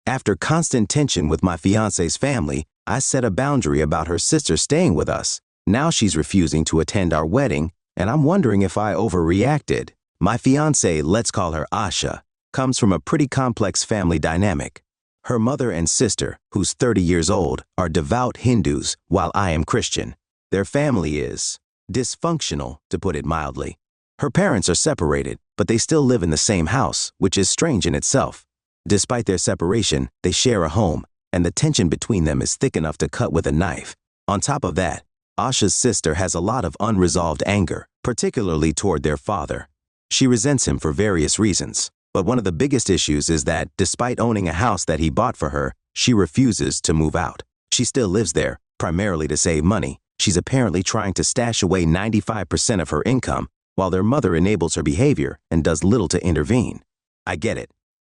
After constant tension with my fiance's family, I set a boundary about her sister staying with us. Now she's refusing to attend our wedding, and I'm wondering if I overreacted. My fiancée, let's call her Asha, comes from a pretty complex family dynamic. Her mother and sister, who's 30 years old, are devout Hindus, while I am Christian. Their family is dysfunctional, to put it mildly. Her parents are separated, but they still live in the same house, which is strange in itself. Despite their separation, they share a home, and the tension between them is thick enough to cut with a knife. On top of that, Asha's sister has a lot of unresolved anger, particularly toward their father. She resents him for various reasons, but one of the biggest issues is that, despite owning a house that he bought for her, she refuses to move out. She still lives there, primarily to save money. She's apparently trying to stash away 95% of her income, while their mother enables her behavior and does little to intervene. I get it.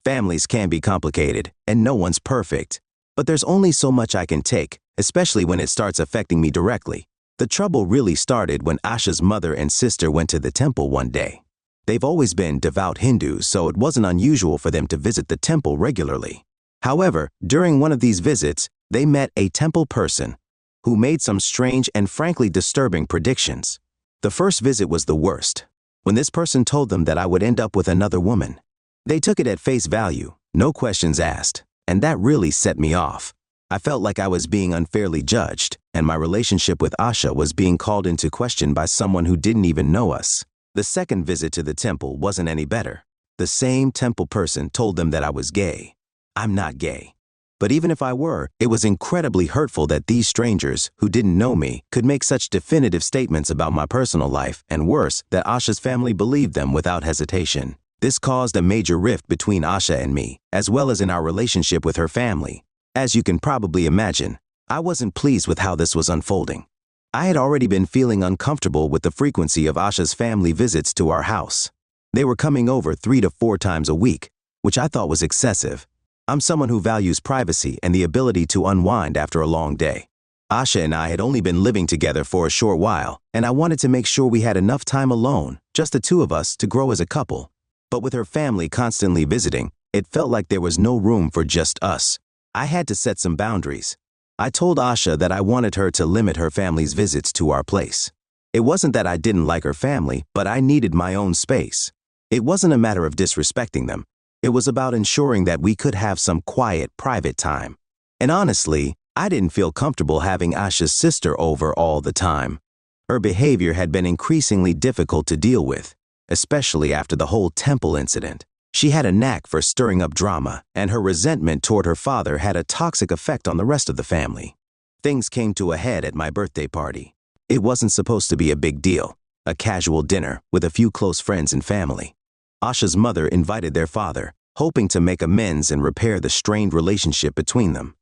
Families can be complicated, and no one's perfect. But there's only so much I can take, especially when it starts affecting me directly. The trouble really started when Asha's mother and sister went to the temple one day. They've always been devout Hindus, so it wasn't unusual for them to visit the temple regularly. However, during one of these visits, they met a temple person who made some strange and frankly disturbing predictions. The first visit was the worst, when this person told them that I would end up with another woman. They took it at face value, no questions asked, and that really set me off. I felt like I was being unfairly judged, and my relationship with Asha was being called into question by someone who didn't even know us. The second visit to the temple wasn't any better. The same temple person told them that I was gay. I'm not gay. But even if I were, it was incredibly hurtful that these strangers, who didn't know me, could make such definitive statements about my personal life, and worse, that Asha's family believed them without hesitation. This caused a major rift between Asha and me, as well as in our relationship with her family. As you can probably imagine, I wasn't pleased with how this was unfolding. I had already been feeling uncomfortable with the frequency of Asha's family visits to our house. They were coming over 3 to 4 times a week, which I thought was excessive. I'm someone who values privacy and the ability to unwind after a long day. Asha and I had only been living together for a short while, and I wanted to make sure we had enough time alone, just the two of us, to grow as a couple. But with her family constantly visiting, it felt like there was no room for just us. I had to set some boundaries. I told Asha that I wanted her to limit her family's visits to our place. It wasn't that I didn't like her family, but I needed my own space. It wasn't a matter of disrespecting them. It was about ensuring that we could have some quiet, private time. And honestly, I didn't feel comfortable having Asha's sister over all the time. Her behavior had been increasingly difficult to deal with, especially after the whole temple incident. She had a knack for stirring up drama, and her resentment toward her father had a toxic effect on the rest of the family. Things came to a head at my birthday party. It wasn't supposed to be a big deal, a casual dinner with a few close friends and family. Asha's mother invited their father, hoping to make amends and repair the strained relationship between them.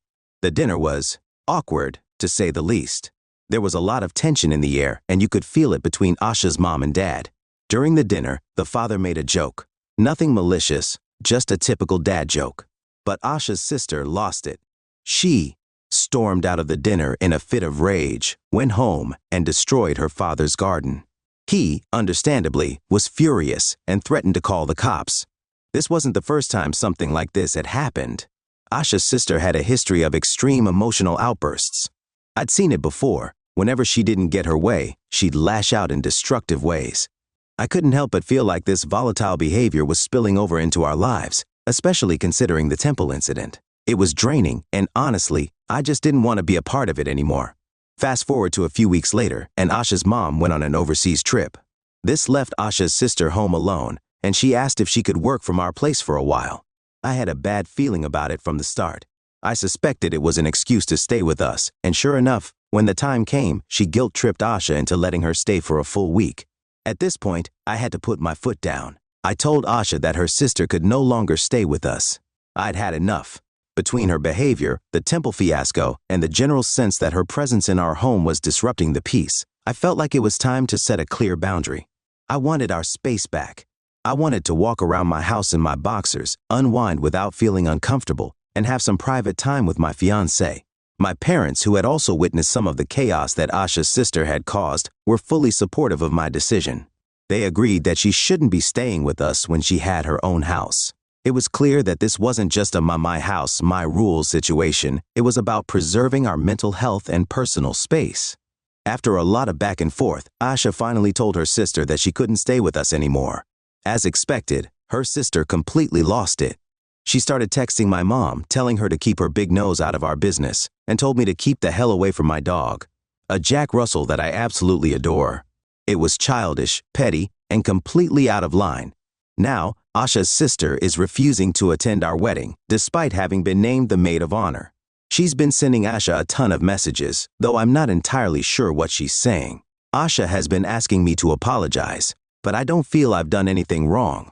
The dinner was awkward, to say the least. There was a lot of tension in the air, and you could feel it between Asha's mom and dad. During the dinner, the father made a joke. Nothing malicious, just a typical dad joke. But Asha's sister lost it. She stormed out of the dinner in a fit of rage, went home, and destroyed her father's garden. He, understandably, was furious and threatened to call the cops. This wasn't the first time something like this had happened. Asha's sister had a history of extreme emotional outbursts. I'd seen it before. Whenever she didn't get her way, she'd lash out in destructive ways. I couldn't help but feel like this volatile behavior was spilling over into our lives, especially considering the temple incident. It was draining, and honestly, I just didn't want to be a part of it anymore. Fast forward to a few weeks later, and Asha's mom went on an overseas trip. This left Asha's sister home alone, and she asked if she could work from our place for a while. I had a bad feeling about it from the start. I suspected it was an excuse to stay with us, and sure enough, when the time came, she guilt-tripped Asha into letting her stay for a full week. At this point, I had to put my foot down. I told Asha that her sister could no longer stay with us. I'd had enough. Between her behavior, the temple fiasco, and the general sense that her presence in our home was disrupting the peace, I felt like it was time to set a clear boundary. I wanted our space back. I wanted to walk around my house in my boxers, unwind without feeling uncomfortable, and have some private time with my fiancée. My parents, who had also witnessed some of the chaos that Asha's sister had caused, were fully supportive of my decision. They agreed that she shouldn't be staying with us when she had her own house. It was clear that this wasn't just a my house, my rules situation. It was about preserving our mental health and personal space. After a lot of back and forth, Asha finally told her sister that she couldn't stay with us anymore. As expected, her sister completely lost it. She started texting my mom, telling her to keep her big nose out of our business, and told me to keep the hell away from my dog, a Jack Russell that I absolutely adore. It was childish, petty, and completely out of line. Now, Asha's sister is refusing to attend our wedding, despite having been named the maid of honor. She's been sending Asha a ton of messages, though I'm not entirely sure what she's saying. Asha has been asking me to apologize, but I don't feel I've done anything wrong.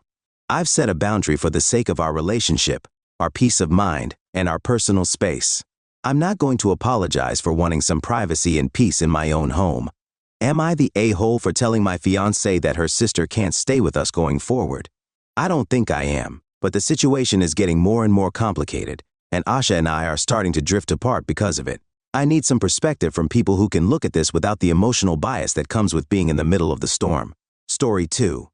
I've set a boundary for the sake of our relationship, our peace of mind, and our personal space. I'm not going to apologize for wanting some privacy and peace in my own home. Am I the a-hole for telling my fiancée that her sister can't stay with us going forward? I don't think I am, but the situation is getting more and more complicated, and Asha and I are starting to drift apart because of it. I need some perspective from people who can look at this without the emotional bias that comes with being in the middle of the storm. Story 2.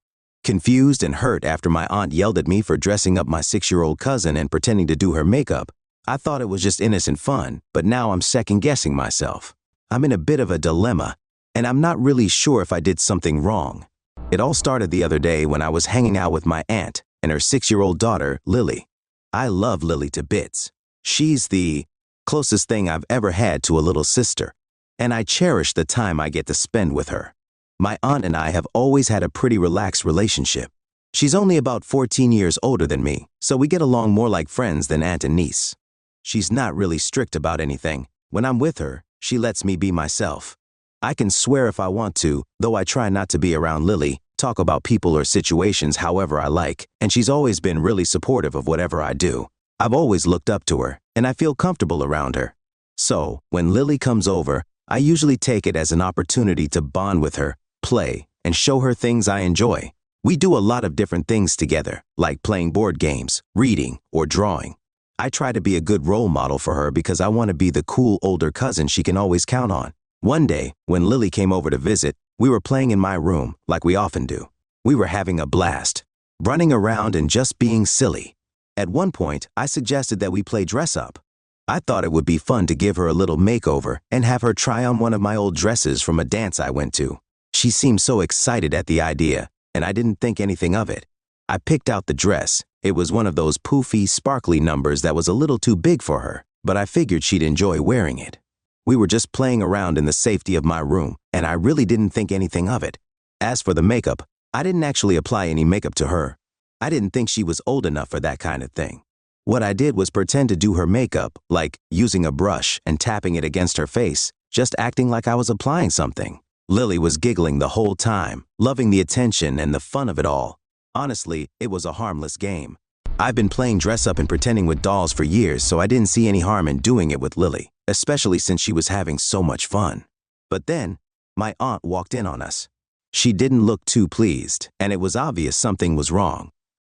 Confused and hurt after my aunt yelled at me for dressing up my 6-year-old cousin and pretending to do her makeup. I thought it was just innocent fun, but now I'm second-guessing myself. I'm in a bit of a dilemma, and I'm not really sure if I did something wrong. It all started the other day when I was hanging out with my aunt and her 6-year-old daughter, Lily. I love Lily to bits. She's the closest thing I've ever had to a little sister, and I cherish the time I get to spend with her. My aunt and I have always had a pretty relaxed relationship. She's only about 14 years older than me, so we get along more like friends than aunt and niece. She's not really strict about anything. When I'm with her, she lets me be myself. I can swear if I want to, though I try not to be around Lily, talk about people or situations however I like, and she's always been really supportive of whatever I do. I've always looked up to her, and I feel comfortable around her. So, when Lily comes over, I usually take it as an opportunity to bond with her, play, and show her things I enjoy. We do a lot of different things together, like playing board games, reading, or drawing. I try to be a good role model for her because I want to be the cool older cousin she can always count on. One day, when Lily came over to visit, we were playing in my room, like we often do. We were having a blast, running around and just being silly. At one point, I suggested that we play dress up. I thought it would be fun to give her a little makeover and have her try on one of my old dresses from a dance I went to. She seemed so excited at the idea, and I didn't think anything of it. I picked out the dress. It was one of those poofy, sparkly numbers that was a little too big for her, but I figured she'd enjoy wearing it. We were just playing around in the safety of my room, and I really didn't think anything of it. As for the makeup, I didn't actually apply any makeup to her. I didn't think she was old enough for that kind of thing. What I did was pretend to do her makeup, like using a brush and tapping it against her face, just acting like I was applying something. Lily was giggling the whole time, loving the attention and the fun of it all. Honestly, it was a harmless game. I've been playing dress up and pretending with dolls for years, so I didn't see any harm in doing it with Lily, especially since she was having so much fun. But then, my aunt walked in on us. She didn't look too pleased, and it was obvious something was wrong.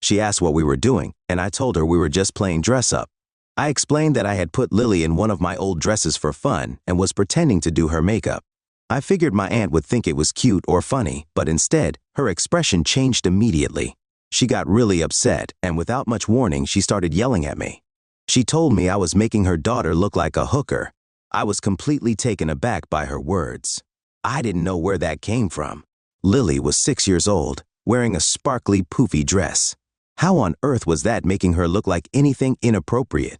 She asked what we were doing, and I told her we were just playing dress up. I explained that I had put Lily in one of my old dresses for fun and was pretending to do her makeup. I figured my aunt would think it was cute or funny, but instead, her expression changed immediately. She got really upset, and without much warning, she started yelling at me. She told me I was making her daughter look like a hooker. I was completely taken aback by her words. I didn't know where that came from. Lily was 6 years old, wearing a sparkly, poofy dress. How on earth was that making her look like anything inappropriate?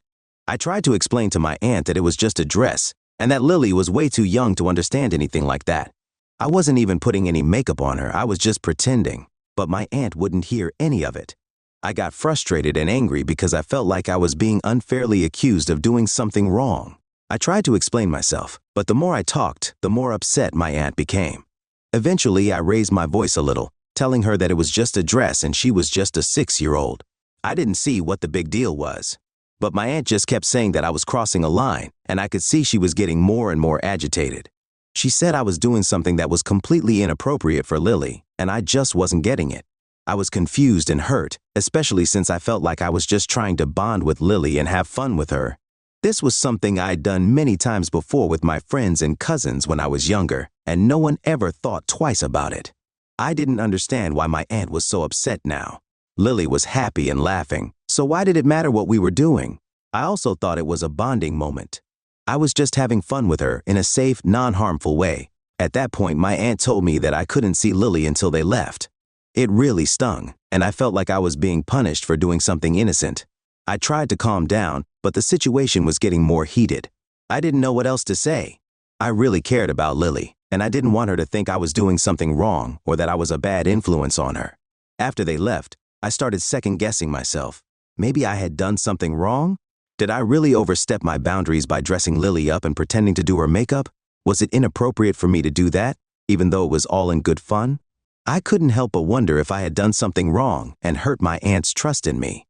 I tried to explain to my aunt that it was just a dress, and that Lily was way too young to understand anything like that. I wasn't even putting any makeup on her, I was just pretending. But my aunt wouldn't hear any of it. I got frustrated and angry because I felt like I was being unfairly accused of doing something wrong. I tried to explain myself, but the more I talked, the more upset my aunt became. Eventually, I raised my voice a little, telling her that it was just a dress and she was just a 6-year-old. I didn't see what the big deal was. But my aunt just kept saying that I was crossing a line, and I could see she was getting more and more agitated. She said I was doing something that was completely inappropriate for Lily, and I just wasn't getting it. I was confused and hurt, especially since I felt like I was just trying to bond with Lily and have fun with her. This was something I'd done many times before with my friends and cousins when I was younger, and no one ever thought twice about it. I didn't understand why my aunt was so upset now. Lily was happy and laughing, So why did it matter what we were doing? I also thought it was a bonding moment. I was just having fun with her in a safe, non-harmful way. At that point, my aunt told me that I couldn't see Lily until they left. It really stung, and I felt like I was being punished for doing something innocent. I tried to calm down, but the situation was getting more heated. I didn't know what else to say. I really cared about Lily, and I didn't want her to think I was doing something wrong or that I was a bad influence on her. After they left, I started second-guessing myself. Maybe I had done something wrong? Did I really overstep my boundaries by dressing Lily up and pretending to do her makeup? Was it inappropriate for me to do that, even though it was all in good fun? I couldn't help but wonder if I had done something wrong and hurt my aunt's trust in me.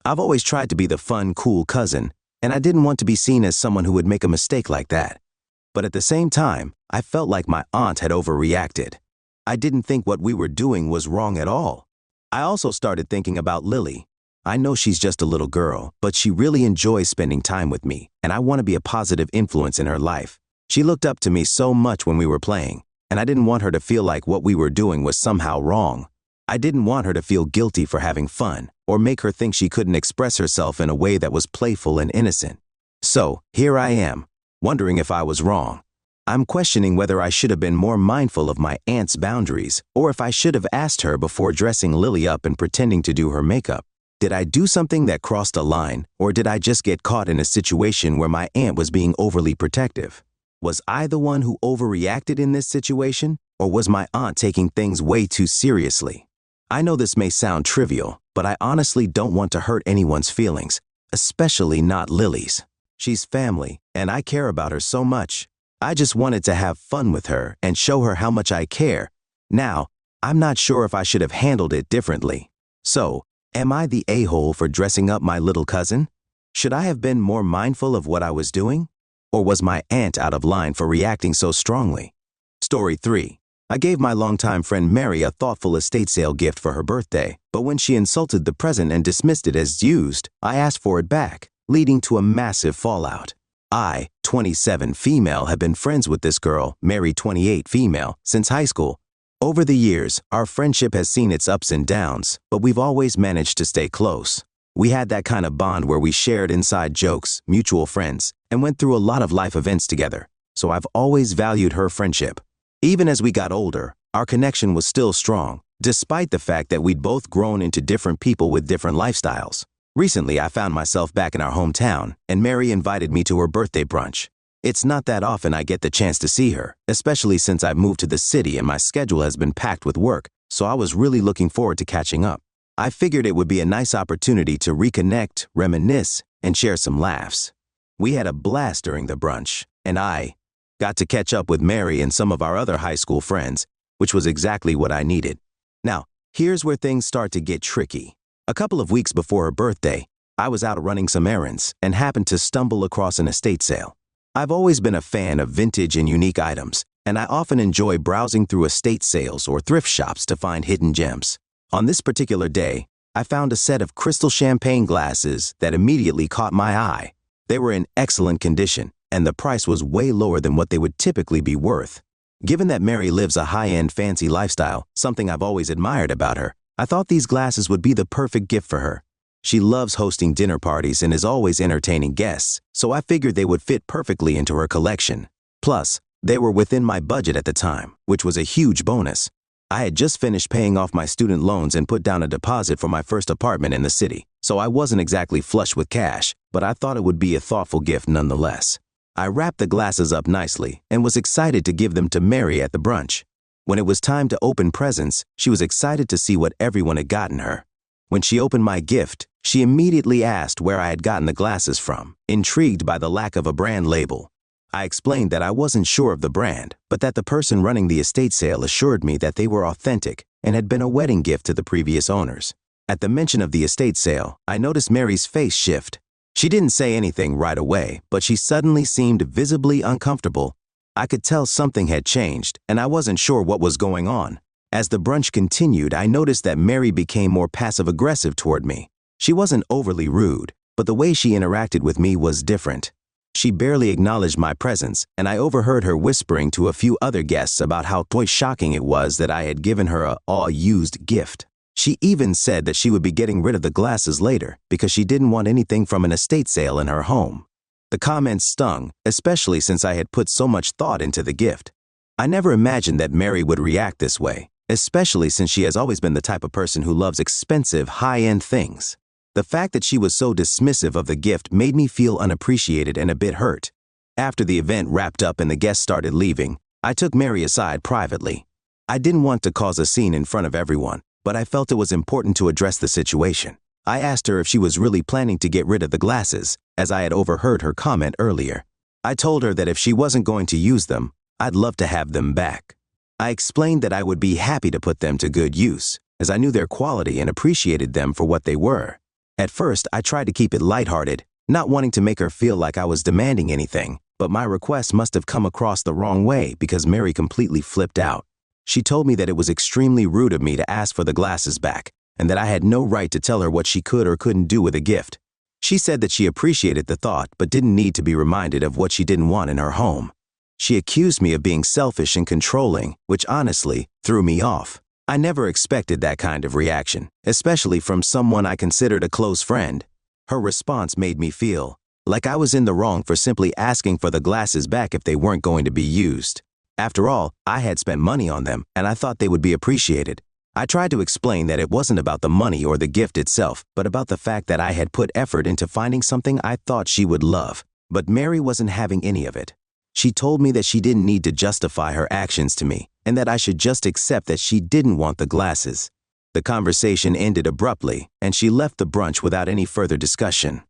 I've always tried to be the fun, cool cousin, and I didn't want to be seen as someone who would make a mistake like that. But at the same time, I felt like my aunt had overreacted. I didn't think what we were doing was wrong at all. I also started thinking about Lily. I know she's just a little girl, but she really enjoys spending time with me, and I want to be a positive influence in her life. She looked up to me so much when we were playing, and I didn't want her to feel like what we were doing was somehow wrong. I didn't want her to feel guilty for having fun, or make her think she couldn't express herself in a way that was playful and innocent. So, here I am, wondering if I was wrong. I'm questioning whether I should have been more mindful of my aunt's boundaries, or if I should have asked her before dressing Lily up and pretending to do her makeup. Did I do something that crossed a line, or did I just get caught in a situation where my aunt was being overly protective? Was I the one who overreacted in this situation, or was my aunt taking things way too seriously? I know this may sound trivial, but I honestly don't want to hurt anyone's feelings, especially not Lily's. She's family, and I care about her so much. I just wanted to have fun with her and show her how much I care. Now, I'm not sure if I should have handled it differently. So, am I the a-hole for dressing up my little cousin? Should I have been more mindful of what I was doing? Or was my aunt out of line for reacting so strongly? Story 3. I gave my longtime friend Mary a thoughtful estate sale gift for her birthday, but when she insulted the present and dismissed it as used, I asked for it back, leading to a massive fallout. I, 27 female, have been friends with this girl, Mary 28 female, since high school. Over the years, our friendship has seen its ups and downs, but we've always managed to stay close. We had that kind of bond where we shared inside jokes, mutual friends, and went through a lot of life events together, so I've always valued her friendship. Even as we got older, our connection was still strong, despite the fact that we'd both grown into different people with different lifestyles. Recently, I found myself back in our hometown, and Mary invited me to her birthday brunch. It's not that often I get the chance to see her, especially since I've moved to the city and my schedule has been packed with work, so I was really looking forward to catching up. I figured it would be a nice opportunity to reconnect, reminisce, and share some laughs. We had a blast during the brunch, and I got to catch up with Mary and some of our other high school friends, which was exactly what I needed. Now, here's where things start to get tricky. A couple of weeks before her birthday, I was out running some errands and happened to stumble across an estate sale. I've always been a fan of vintage and unique items, and I often enjoy browsing through estate sales or thrift shops to find hidden gems. On this particular day, I found a set of crystal champagne glasses that immediately caught my eye. They were in excellent condition, and the price was way lower than what they would typically be worth. Given that Mary lives a high-end fancy lifestyle, something I've always admired about her, I thought these glasses would be the perfect gift for her. She loves hosting dinner parties and is always entertaining guests, so I figured they would fit perfectly into her collection. Plus, they were within my budget at the time, which was a huge bonus. I had just finished paying off my student loans and put down a deposit for my first apartment in the city, so I wasn't exactly flush with cash, but I thought it would be a thoughtful gift nonetheless. I wrapped the glasses up nicely and was excited to give them to Mary at the brunch. When it was time to open presents, she was excited to see what everyone had gotten her. When she opened my gift, she immediately asked where I had gotten the glasses from, intrigued by the lack of a brand label. I explained that I wasn't sure of the brand, but that the person running the estate sale assured me that they were authentic and had been a wedding gift to the previous owners. At the mention of the estate sale, I noticed Mary's face shift. She didn't say anything right away, but she suddenly seemed visibly uncomfortable. I could tell something had changed, and I wasn't sure what was going on. As the brunch continued, I noticed that Mary became more passive-aggressive toward me. She wasn't overly rude, but the way she interacted with me was different. She barely acknowledged my presence, and I overheard her whispering to a few other guests about how shocking it was that I had given her a all-used gift. She even said that she would be getting rid of the glasses later because she didn't want anything from an estate sale in her home. The comments stung, especially since I had put so much thought into the gift. I never imagined that Mary would react this way, especially since she has always been the type of person who loves expensive, high-end things. The fact that she was so dismissive of the gift made me feel unappreciated and a bit hurt. After the event wrapped up and the guests started leaving, I took Mary aside privately. I didn't want to cause a scene in front of everyone, but I felt it was important to address the situation. I asked her if she was really planning to get rid of the glasses, as I had overheard her comment earlier. I told her that if she wasn't going to use them, I'd love to have them back. I explained that I would be happy to put them to good use, as I knew their quality and appreciated them for what they were. At first, I tried to keep it lighthearted, not wanting to make her feel like I was demanding anything, but my request must have come across the wrong way because Mary completely flipped out. She told me that it was extremely rude of me to ask for the glasses back, and that I had no right to tell her what she could or couldn't do with a gift. She said that she appreciated the thought but didn't need to be reminded of what she didn't want in her home. She accused me of being selfish and controlling, which honestly threw me off. I never expected that kind of reaction, especially from someone I considered a close friend. Her response made me feel like I was in the wrong for simply asking for the glasses back if they weren't going to be used. After all, I had spent money on them, and I thought they would be appreciated. I tried to explain that it wasn't about the money or the gift itself, but about the fact that I had put effort into finding something I thought she would love. But Mary wasn't having any of it. She told me that she didn't need to justify her actions to me, and that I should just accept that she didn't want the glasses. The conversation ended abruptly, and she left the brunch without any further discussion.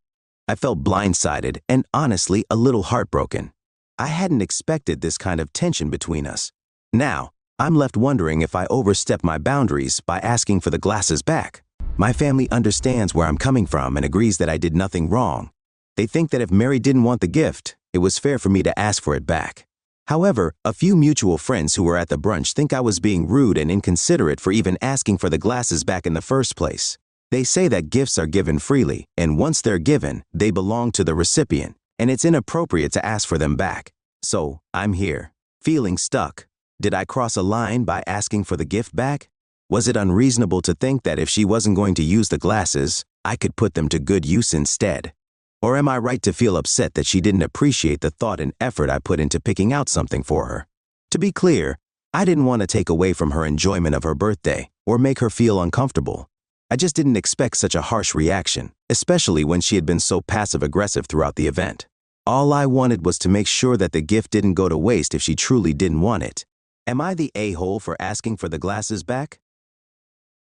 I felt blindsided and honestly a little heartbroken. I hadn't expected this kind of tension between us. Now, I'm left wondering if I overstepped my boundaries by asking for the glasses back. My family understands where I'm coming from and agrees that I did nothing wrong. They think that if Mary didn't want the gift, it was fair for me to ask for it back. However, a few mutual friends who were at the brunch think I was being rude and inconsiderate for even asking for the glasses back in the first place. They say that gifts are given freely, and once they're given, they belong to the recipient, and it's inappropriate to ask for them back. So, I'm here, feeling stuck. Did I cross a line by asking for the gift back? Was it unreasonable to think that if she wasn't going to use the glasses, I could put them to good use instead? Or am I right to feel upset that she didn't appreciate the thought and effort I put into picking out something for her? To be clear, I didn't want to take away from her enjoyment of her birthday or make her feel uncomfortable. I just didn't expect such a harsh reaction, especially when she had been so passive-aggressive throughout the event. All I wanted was to make sure that the gift didn't go to waste if she truly didn't want it. Am I the a-hole for asking for the glasses back?